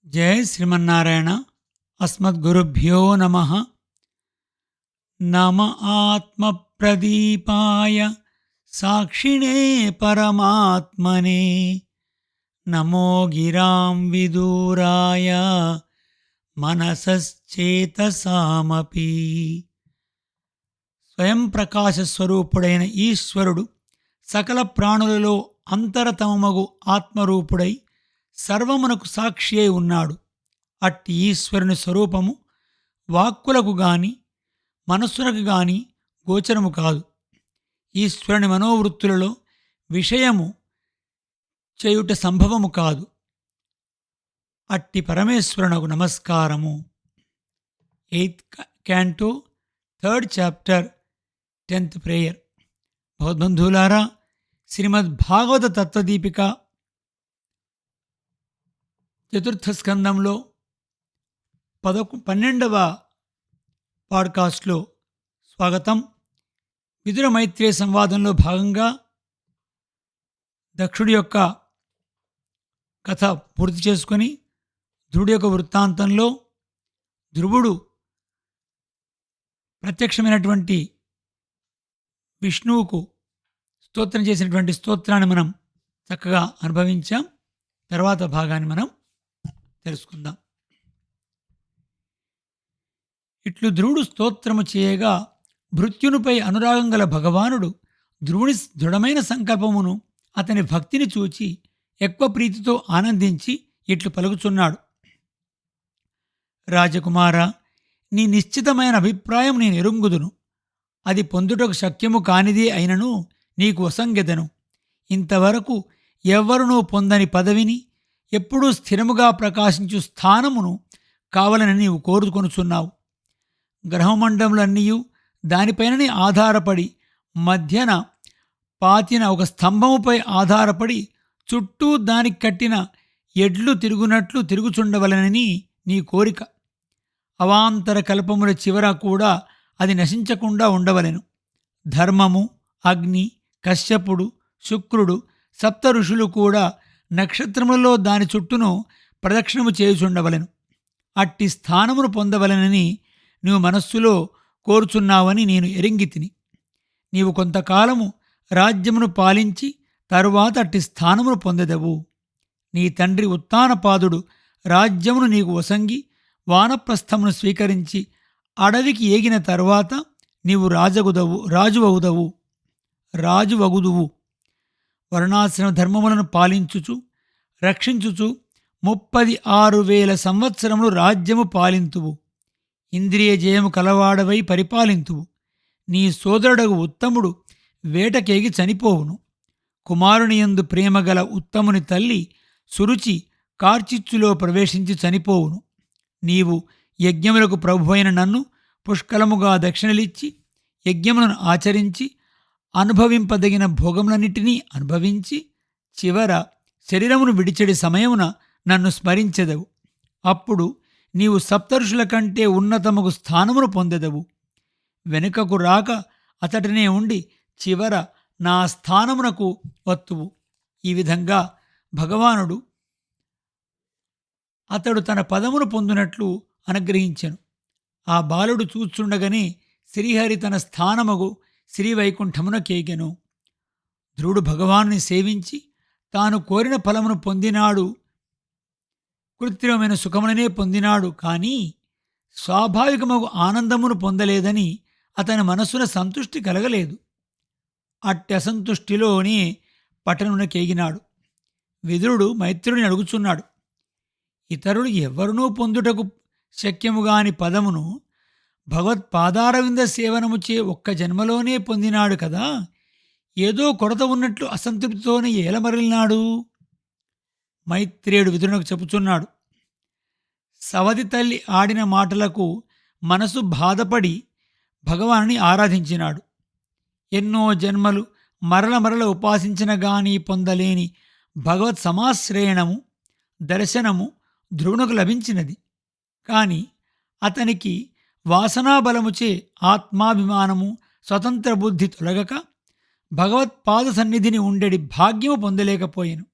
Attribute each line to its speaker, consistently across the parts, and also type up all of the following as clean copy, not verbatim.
Speaker 1: జై శ్రీమన్నారాయణ. అస్మద్గురుభ్యో నమ. నమ ఆత్మప్రదీపాయ సాక్షిణే పరమాత్మనే. నమో గిరాం విదూరాయ మనసశ్చేతసామపి. స్వయం ప్రకాశ స్వరూపుడైన ఈశ్వరుడు సకల ప్రాణులలో అంతరతమమగు ఆత్మరూపుడై సర్వమునకు సాక్షి అయి ఉన్నాడు. అట్టి ఈశ్వరుని స్వరూపము వాక్కులకు గాని మనస్సులకు గాని గోచరము కాదు. ఈశ్వరుని మనోవృత్తులలో విషయము చేయుట సంభవము కాదు. అట్టి పరమేశ్వరునకు నమస్కారము. 8th Canto 3rd Chapter 10th Prayer. భగవద్బంధువులారా, శ్రీమద్ భాగవత తత్వదీపిక 4th స్కందంలో 12వ పాడ్కాస్ట్లో స్వాగతం. విదుర మైత్రేయ సంవాదంలో భాగంగా దక్షుడి యొక్క కథ పూర్తి చేసుకొని ధ్రువుడి యొక్క వృత్తాంతంలో ధ్రువుడు ప్రత్యక్షమైనటువంటి విష్ణువుకు స్తోత్రం చేసినటువంటి స్తోత్రాన్ని మనం చక్కగా అనుభవించాం. తర్వాత భాగాన్ని మనం తెలుసుకుందాం. ఇట్లు ధ్రువుడు స్తోత్రము చేయగా భృత్యునిపై అనురాగం గల భగవానుడు ధ్రువుని దృఢమైన సంకల్పమును అతని భక్తిని చూచి ఎక్కువ ప్రీతితో ఆనందించి ఇట్లు పలుకుచున్నాడు. రాజకుమార, నీ నిశ్చితమైన అభిప్రాయం నేను ఎరుంగుదును. అది పొందుటకు శక్యము కానిదే అయినను నీకు వసంగెదను. ఇంతవరకు ఎవ్వరునూ పొందని పదవిని, ఎప్పుడూ స్థిరముగా ప్రకాశించు స్థానమును కావాలని నీవు కోరుకొనుచున్నావు. గ్రహమండములన్నీయు దానిపైననే ఆధారపడి మధ్యన పాతిన ఒక స్తంభముపై ఆధారపడి చుట్టూ దానికి కట్టిన ఎడ్లు తిరుగునట్లు తిరుగుచుండవలనని నీ కోరిక. అవాంతర కల్పముల చివర కూడా అది నశించకుండా ఉండవలెను. ధర్మము, అగ్ని, కశ్యపుడు, శుక్రుడు, సప్త ఋషులు కూడా నక్షత్రములలో దాని చుట్టూను ప్రదక్షిణము చేయుచుండవలెను. అట్టి స్థానమును పొందవలెనని నీవు మనస్సులో కోరుచున్నావని నేను ఎరింగితిని. నీవు కొంతకాలము రాజ్యమును పాలించి తరువాత అట్టి స్థానమును పొందెదవు. నీ తండ్రి ఉత్తానపాదుడు రాజ్యమును నీకు వసంగి వానప్రస్థమును స్వీకరించి అడవికి ఏగిన తరువాత నీవు రాజువగుదువు. వర్ణాశ్రమ ధర్మములను పాలించుచు రక్షించుచు 36,000 సంవత్సరములు రాజ్యము పాలింతువు. ఇంద్రియ జయము కలవాడవై పరిపాలింతువు. నీ సోదరుడగు ఉత్తముడు వేటకేగి చనిపోవును. కుమారునియందు ప్రేమగల ఉత్తముని తల్లి సురుచి కార్చిచ్చులో ప్రవేశించి చనిపోవును. నీవు యజ్ఞములకు ప్రభువైన నన్ను పుష్కలముగా దక్షిణలిచ్చి యజ్ఞములను ఆచరించి అనుభవింపదగిన భోగములన్నిటినీ అనుభవించి చివర శరీరమును విడిచెడి సమయమున నన్ను స్మరించెదవు. అప్పుడు నీవు సప్తఋషుల కంటే ఉన్నతముగు స్థానమును పొందెదవు. వెనుకకు రాక అతడినే ఉండి చివర నా స్థానమునకు వత్తువు. ఈ విధంగా భగవానుడు అతడు తన పదమును పొందినట్లు అనుగ్రహించెను. ఆ బాలుడు చూచుండగానే శ్రీహరి తన స్థానముగు శ్రీవైకుంఠమున కేగెను. ధ్రువుడు భగవానుని సేవించి తాను కోరిన ఫలమును పొందినాడు. కృత్రిమమైన సుఖములనే పొందినాడు, కానీ స్వాభావికమగు ఆనందమును పొందలేదని అతని మనస్సున సంతృష్టి కలగలేదు. అట్టి అసంతుష్టిలోనే పట్టణమున కేగినాడు. విదురుడు మైత్రుడిని అడుగుచున్నాడు. ఇతరులు ఎవ్వరునూ పొందుటకు శక్యముగాని పదమును భగవత్పాదారవింద సేవనముచే ఒక్క జన్మలోనే పొందినాడు కదా, ఏదో కొరత ఉన్నట్లు అసంతృప్తితోనే ఏలమరలినాడు. మైత్రేయుడు విదురునకు చెప్పుచున్నాడు. సవతి తల్లి ఆడిన మాటలకు మనసు బాధపడి భగవానుని ఆరాధించినాడు. ఎన్నో జన్మలు మరల ఉపాసించిన గాని పొందలేని భగవత్ సమాశ్రయణము దర్శనము ధ్రువునకు లభించినది. కాని అతనికి వాసనాబలముచే ఆత్మాభిమానము స్వతంత్ర బుద్ధి తొలగక భగవత్పాద సన్నిధిని ఉండెడి భాగ్యము పొందలేకపోయెను.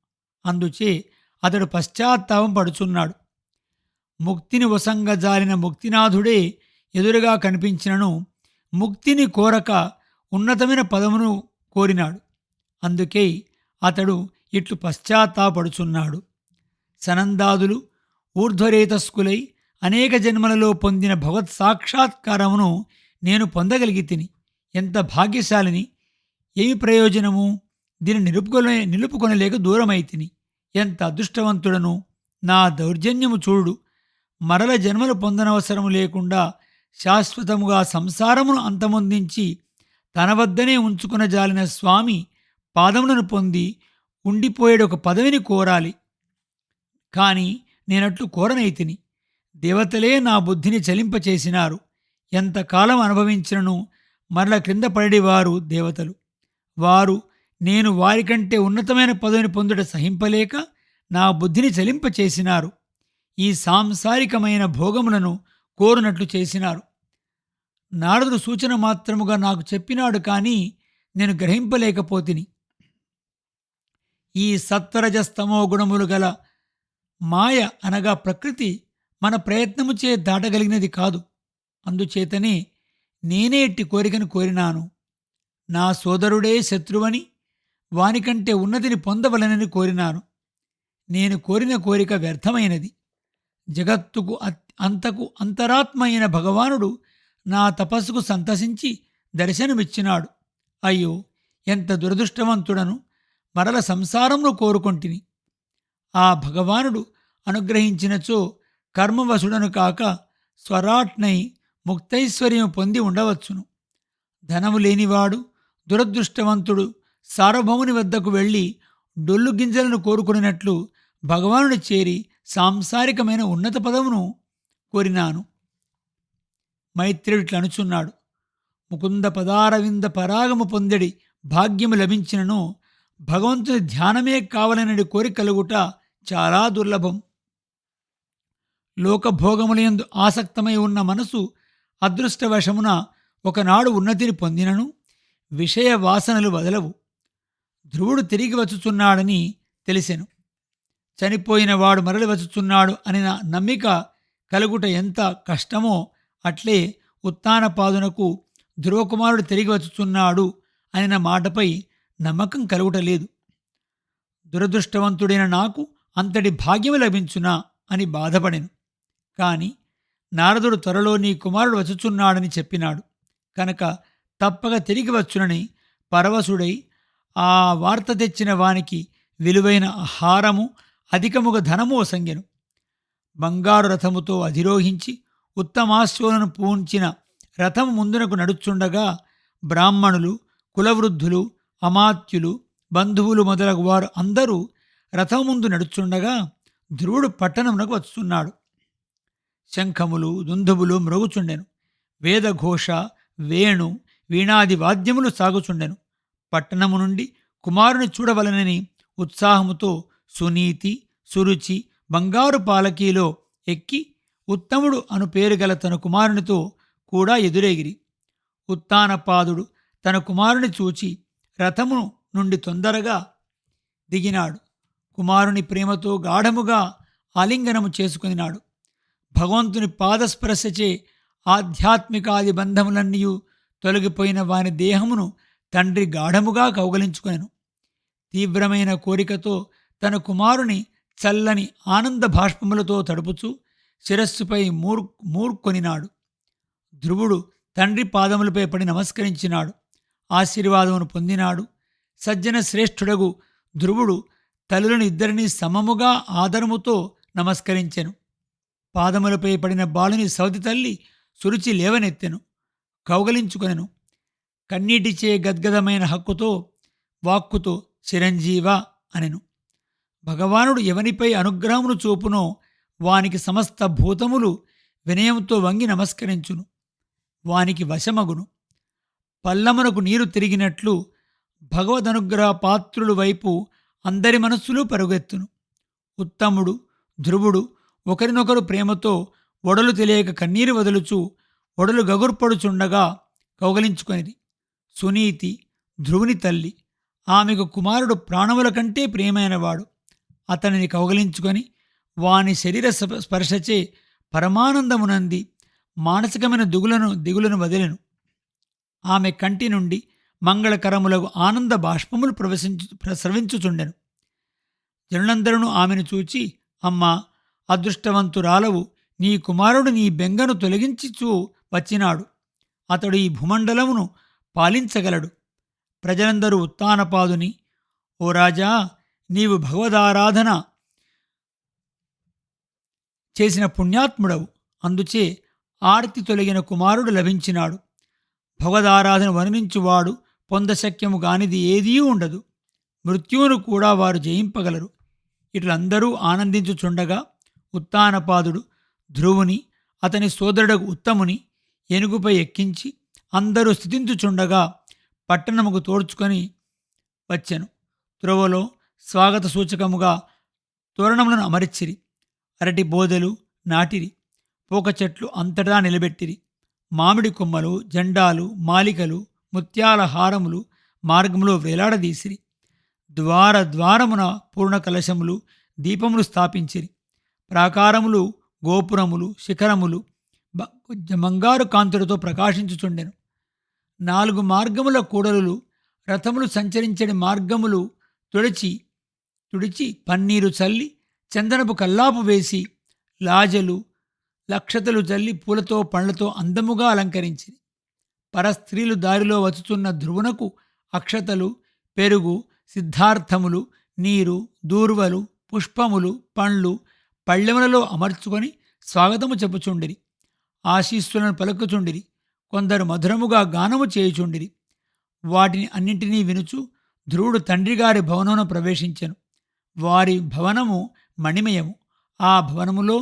Speaker 1: అందుచే అతడు పశ్చాత్తాపం పడుచున్నాడు. ముక్తిని వసంగజాలిన ముక్తినాథుడే ఎదురుగా కనిపించినను ముక్తిని కోరక ఉన్నతమైన పదమును కోరినాడు. అందుకే అతడు ఇట్లు పశ్చాత్తాపడుచున్నాడు. సనందాదులు ఊర్ధ్వరేతస్కులై అనేక జన్మలలో పొందిన భగవత్ సాక్షాత్కారమును నేను పొందగలిగి తిని. ఎంత భాగ్యశాలిని! ఏమి ప్రయోజనము? దీన్ని నిలుపుకొనలేక దూరమైతిని. ఎంత అదృష్టవంతుడను! నా దౌర్జన్యము చూడు. మరల జన్మలు పొందనవసరము లేకుండా శాశ్వతముగా సంసారమును అంతమొందించి తన వద్దనే ఉంచుకున జాలిన స్వామి పాదములను పొంది ఉండిపోయేడు ఒక పదవిని కోరాలి. కాని నేనట్లు కోరనైతిని. దేవతలే నా బుద్ధిని చలింపచేసినారు. ఎంతకాలం అనుభవించినను మరల క్రింద పడేవారు దేవతలు. వారు నేను వారికంటే ఉన్నతమైన పదవిని పొందుట సహింపలేక నా బుద్ధిని చలింపచేసినారు. ఈ సాంసారికమైన భోగములను కోరునట్లు చేసినారు. నారదుడు సూచన మాత్రముగా నాకు చెప్పినాడు, కానీ నేను గ్రహింపలేకపోతిని. ఈ సత్వరజస్తమో గుణములు గల మాయ అనగా ప్రకృతి మన ప్రయత్నముచే దాటగలిగినది కాదు. అందుచేతనే నేనే ఎట్టి కోరికను కోరినాను. నా సోదరుడే శత్రువని, వానికంటే ఉన్నతిని పొందవలనని కోరినాను. నేను కోరిన కోరిక వ్యర్థమైనది. జగత్తుకు అంతకు అంతరాత్మ అయిన భగవానుడు నా తపస్సుకు సంతసించి దర్శనమిచ్చినాడు. అయ్యో, ఎంత దురదృష్టవంతుడను! మరల సంసారమును కోరుకొంటిని. ఆ భగవానుడు అనుగ్రహించినచో కర్మవశుడను కాక స్వరాట్నై ముక్తైశ్వర్యం పొంది ఉండవచ్చును. ధనము లేనివాడు దురదృష్టవంతుడు సార్వభౌముని వద్దకు వెళ్ళి డొల్లు గింజలను కోరుకున్నట్లు భగవానుని చేరి సాంసారికమైన ఉన్నత పదమును కోరినాను. మైత్రేయుడిట్లు అనుచున్నాడు. ముకుంద పదారవింద పరాగము పొందడి భాగ్యము లభించినను భగవంతుని ధ్యానమే కావాలనడి కోరిక కలుగుట చాలా దుర్లభం. లోకభోగములందు ఆసక్తమై ఉన్న మనసు అదృష్టవశమున ఒకనాడు ఉన్నతిని పొందినను విషయ వాసనలు వదలవు. ధ్రువుడు తిరిగి వచ్చుచున్నాడని తెలిసెను. చనిపోయిన వాడు మరలి వచ్చుచున్నాడు అని నమ్మిక కలుగుట ఎంత కష్టమో అట్లే ఉత్తానపాదునకు ధ్రువకుమారుడు తిరిగి వచ్చుచున్నాడు అనిన మాటపై నమ్మకం కలుగుటలేదు. దురదృష్టవంతుడైన నాకు అంతటి భాగ్యము లభించునా అని బాధపడెను. కాని నారదుడు త్వరలో నీ కుమారుడు వచ్చుచున్నాడని చెప్పినాడు కనుక తప్పక తిరిగి వచ్చునని పరవశుడై ఆ వార్త తెచ్చిన వానికి విలువైన ఆహారము అధికముగా ధనము ఒసంగెను. బంగారు రథముతో అధిరోహించి ఉత్తమాశ్వలను పూంచిన రథము ముందునకు నడుచుండగా బ్రాహ్మణులు, కులవృద్ధులు, అమాత్యులు, బంధువులు మొదలగు వారు అందరూ రథము ముందు నడుచుండగా ధ్రువుడు పట్టణమునకు వచ్చుతున్నాడు. శంఖములు, దుందుబులు మ్రోగుచుండెను. వేదఘోష, వేణు, వీణాది వాద్యములు సాగుచుండెను. పట్టణము నుండి కుమారుని చూడవలనని ఉత్సాహముతో సునీతి, సురుచి బంగారు పాలకీలో ఎక్కి ఉత్తముడు అను పేరు గల తన కుమారునితో కూడా ఎదురేగిరి. ఉత్తానపాదుడు తన కుమారుని చూచి రథము నుండి తొందరగా దిగినాడు. కుమారుని ప్రేమతో గాఢముగా ఆలింగనము చేసుకునినాడు. భగవంతుని పాదస్పర్శచే ఆధ్యాత్మికాది బంధములన్నీయూ తొలగిపోయిన వాని దేహమును తండ్రి గాఢముగా కౌగలించుకొనెను. తీవ్రమైన కోరికతో తన కుమారుని చల్లని ఆనంద భాష్పములతో తడుపుచూ శిరస్సుపై మూర్కొనినాడు. ధ్రువుడు తండ్రి పాదములపై పడి నమస్కరించినాడు. ఆశీర్వాదమును పొందినాడు. సజ్జన శ్రేష్ఠుడగు ధ్రువుడు తల్లులను ఇద్దరినీ సమముగా ఆదరముతో నమస్కరించెను. పాదములపై పడిన బాలుని సౌతి తల్లి సురుచి లేవనెత్తెను, కౌగలించుకొనెను. కన్నీటిచే గద్గదమైన హక్కుతో వాక్కుతో చిరంజీవ అనెను. భగవానుడు ఎవనిపై అనుగ్రహమును చూపునో వానికి సమస్త భూతములు వినయంతో వంగి నమస్కరించును, వానికి వశమగును. పల్లమునకు నీరు తిరిగినట్లు భగవదనుగ్రహ పాత్రులు వైపు అందరి మనస్సులు పరుగెత్తును. ఉత్తముడు, ధ్రువుడు ఒకరినొకరు ప్రేమతో ఒడలు తెలియక కన్నీరు వదులుచు ఒడలు గగుర్పడుచుండగా కౌగలించుకొనిది. సునీతి ధ్రువుని తల్లి. ఆమెకు కుమారుడు ప్రాణముల కంటే ప్రియమైనవాడు. అతనిని కౌగలించుకొని వాని శరీర స్పర్శచే పరమానందమునంది మానసికమైన దిగులను వదిలెను. ఆమె కంటి నుండి మంగళకరములకు ఆనంద బాష్పములు ప్రసరించుచుండెను. జనులందరూ ఆమెను చూచి, అమ్మా, అదృష్టవంతురాలవు, నీ కుమారుడు నీ బెంగను తొలగించుచూ వచ్చినాడు. అతడు ఈ భూమండలమును పాలించగలడు. ప్రజలందరూ ఉత్తానపాదుని, ఓ రాజా, నీవు భగవదారాధన చేసిన పుణ్యాత్ముడవు, అందుచే ఆర్తి తొలగిన కుమారుడు లభించినాడు. భగవదారాధన వర్ణించువాడు పొందశక్యము గానిది ఏదీ ఉండదు. మృత్యువును కూడా వారు జయింపగలరు. ఇట్లందరూ ఆనందించుచుండగా ఉత్తానపాదుడు ధ్రువుని, అతని సోదరుడకు ఉత్తముని ఏనుగుపై ఎక్కించి అందరూ స్థితించుచుండగా పట్టణముకు తోడ్చుకొని వచ్చెను. త్రోవలో స్వాగత సూచకముగా తోరణములను అమర్చిరి. అరటి బోదెలు నాటిరి. పోక చెట్లు అంతటా నిలబెట్టిరి. మామిడి కొమ్మలు, జెండాలు, మాలికలు, ముత్యాల హారములు మార్గములో వేలాడదీసిరి. ద్వారమున పూర్ణ కలశములు, దీపములు స్థాపించిరి. ప్రాకారములు, గోపురములు, శిఖరములు బంగారు కాంతులతో ప్రకాశించుచుండెను. 4 మార్గముల కూడలులు, రథములు సంచరించని మార్గములు తుడిచి పన్నీరు చల్లి చందనపు కల్లాపు వేసి లాజలు లక్షతలు చల్లి పూలతో పండ్లతో అందముగా అలంకరించిరి. పరస్త్రీలు దారిలో వచ్చుచున్న ధ్రువునకు అక్షతలు, పెరుగు, సిద్ధార్థములు, నీరు, దూర్వలు, పుష్పములు, పండ్లు పళ్ళెములలో అమర్చుకొని స్వాగతము చెప్పుచుండిరి. ఆశీస్సులను పలుకుచుండిరి. కొందరు మధురముగా గానము చేయుచుండిరి. వాటిని అన్నింటినీ వినుచు ధ్రువుడు తండ్రిగారి భవనమును ప్రవేశించెను. వారి భవనము మణిమయము. ఆ భవనములో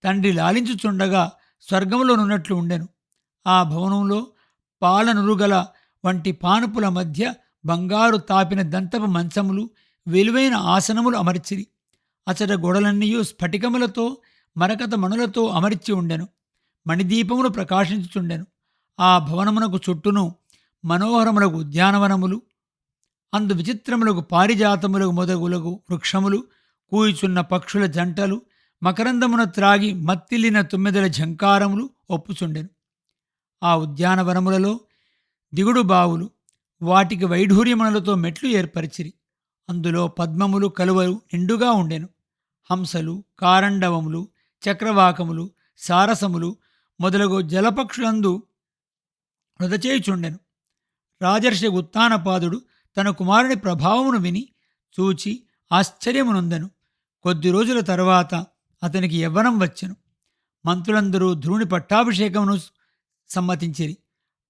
Speaker 1: తండ్రి లాలించుచుండగా స్వర్గములోనున్నట్లు ఉండెను. ఆ భవనంలో పాలనురుగల వంటి పానుపుల మధ్య బంగారు తాపిన దంతపు మంచములు, విలువైన ఆసనములు అమర్చిరి. అచట గోడలన్నీయు స్ఫటికములతో మరకత మణులతో అమర్చి ఉండెను. మణిదీపములు ప్రకాశించుచుండెను. ఆ భవనమునకు చుట్టూను మనోహరములకు ఉద్యానవనములు, అందు విచిత్రములకు పారిజాతములకు మొదగులకు వృక్షములు, కూయిచున్న పక్షుల జంటలు, మకరందమున త్రాగి మత్తిల్లిన తుమ్మెదల ఝంకారములు ఒప్పుచుండెను. ఆ ఉద్యానవనములలో దిగుడు బావులు, వాటికి వైఢూర్యములతో మెట్లు ఏర్పరిచిరి. అందులో పద్మములు, కలువలు నిండుగా ఉండెను. హంసలు, కారండవములు, చక్రవాకములు, సారసములు మొదలగు జలపక్షులందు వృధచేయుచుండెను. రాజర్షి ఉత్తానపాదుడు తన కుమారుని ప్రభావమును విని చూచి ఆశ్చర్యమునొందెను. కొద్ది రోజుల తర్వాత అతనికి యవ్వనం వచ్చెను. మంత్రులందరూ ధ్రువుని పట్టాభిషేకమును సమ్మతించిరి.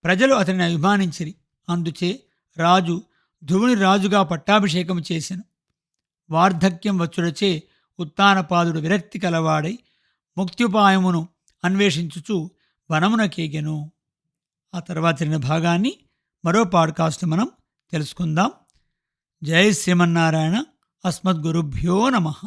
Speaker 1: ప్రజలు అతనిని అభిమానించిరి. అందుచే రాజు ధ్రువుని రాజుగా పట్టాభిషేకం చేసెను. వార్ధక్యం వచ్చుడచే ఉత్తానపాదుడు విరక్తి కలవాడై ముక్త్యుపాయమును అన్వేషించుచు వనమునకేగెను. ఆ తర్వాతి భాగాన్ని మరో పాడ్కాస్ట్ మనం తెలుసుకుందాం. జై శ్రీమన్నారాయణ. అస్మద్గురుభ్యో నమః.